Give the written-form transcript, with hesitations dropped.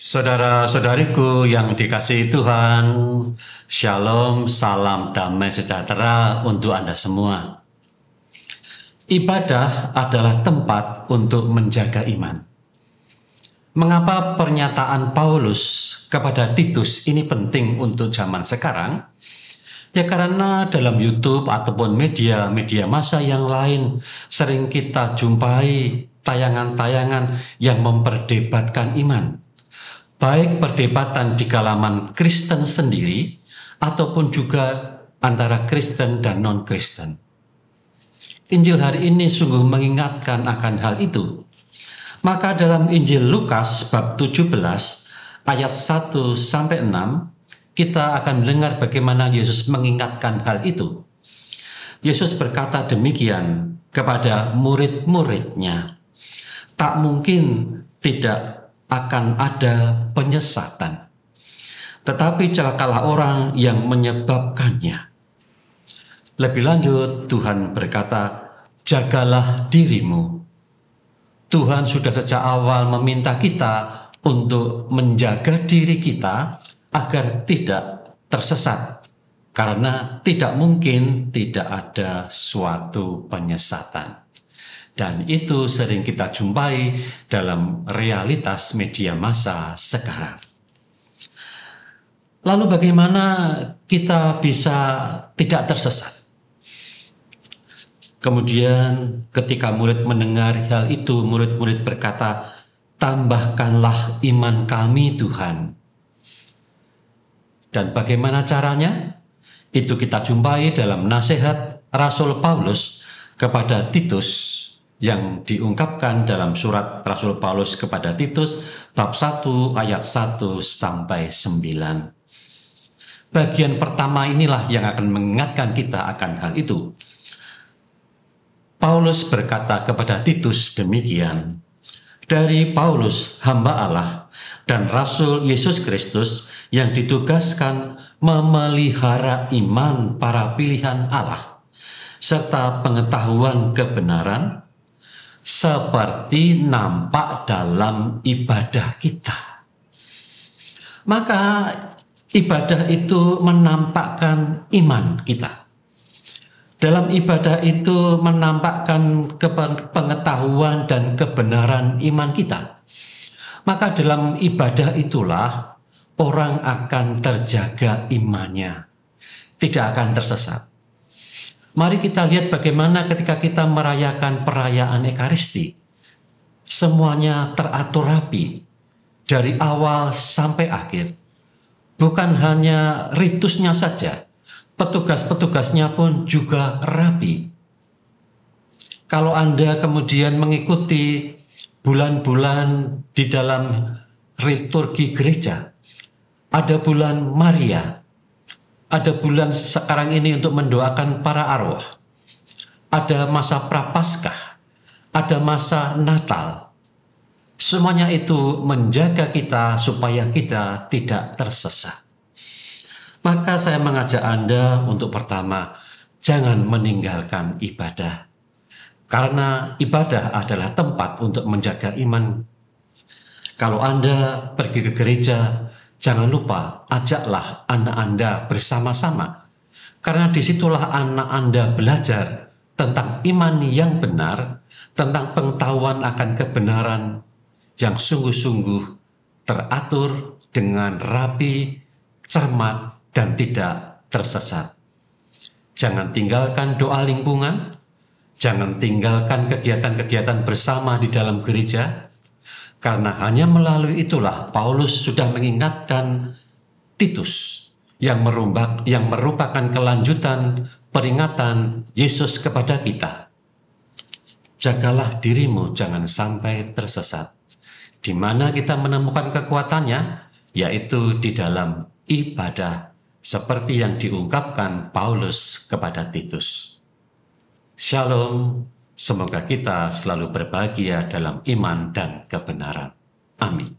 Saudara-saudariku yang dikasihi Tuhan, Shalom, salam damai sejahtera untuk Anda semua. Ibadah adalah tempat untuk menjaga iman. Mengapa pernyataan Paulus kepada Titus ini penting untuk zaman sekarang? Ya karena dalam YouTube ataupun media massa yang lain sering kita jumpai tayangan-tayangan yang memperdebatkan iman. Baik perdebatan di kalangan Kristen sendiri ataupun juga antara Kristen dan non-Kristen. Injil hari ini sungguh mengingatkan akan hal itu. Maka dalam Injil Lukas bab 17 ayat 1-6 kita akan mendengar bagaimana Yesus mengingatkan hal itu. Yesus berkata demikian kepada murid-muridnya, tak mungkin tidak akan ada penyesatan, tetapi celakalah orang yang menyebabkannya. Lebih lanjut, Tuhan berkata, jagalah dirimu. Tuhan sudah sejak awal meminta kita untuk menjaga diri kita agar tidak tersesat, karena tidak mungkin tidak ada suatu penyesatan. Dan itu sering kita jumpai dalam realitas media massa sekarang. Lalu bagaimana kita bisa tidak tersesat? Kemudian ketika murid mendengar hal itu, murid-murid berkata, tambahkanlah iman kami Tuhan. Dan bagaimana caranya? Itu kita jumpai dalam nasihat Rasul Paulus kepada Titus, yang diungkapkan dalam surat Rasul Paulus kepada Titus bab 1 ayat 1-9. Bagian pertama inilah yang akan mengingatkan kita akan hal itu. Paulus berkata kepada Titus demikian, dari Paulus hamba Allah dan Rasul Yesus Kristus yang ditugaskan memelihara iman para pilihan Allah serta pengetahuan kebenaran seperti nampak dalam ibadah kita. Maka ibadah itu menampakkan iman kita. Dalam ibadah itu menampakkan pengetahuan dan kebenaran iman kita. Maka dalam ibadah itulah orang akan terjaga imannya, tidak akan tersesat. Mari kita lihat bagaimana ketika kita merayakan perayaan Ekaristi. Semuanya teratur rapi dari awal sampai akhir. Bukan hanya ritusnya saja, petugas-petugasnya pun juga rapi. Kalau Anda kemudian mengikuti bulan-bulan di dalam liturgi gereja, ada bulan Maria, ada bulan sekarang ini untuk mendoakan para arwah. Ada masa Prapaskah, ada masa Natal. Semuanya itu menjaga kita supaya kita tidak tersesat. Maka saya mengajak Anda untuk pertama, jangan meninggalkan ibadah. Karena ibadah adalah tempat untuk menjaga iman. Kalau Anda pergi ke gereja, jangan lupa, ajaklah anak Anda bersama-sama. Karena disitulah anak Anda belajar tentang iman yang benar, tentang pengetahuan akan kebenaran yang sungguh-sungguh teratur dengan rapi, cermat, dan tidak tersesat. Jangan tinggalkan doa lingkungan, jangan tinggalkan kegiatan-kegiatan bersama di dalam gereja, karena hanya melalui itulah Paulus sudah mengingatkan Titus yang merupakan kelanjutan peringatan Yesus kepada kita. Jagalah dirimu jangan sampai tersesat. Di mana kita menemukan kekuatannya? Yaitu di dalam ibadah seperti yang diungkapkan Paulus kepada Titus. Shalom. Semoga kita selalu berbahagia dalam iman dan kebenaran. Amin.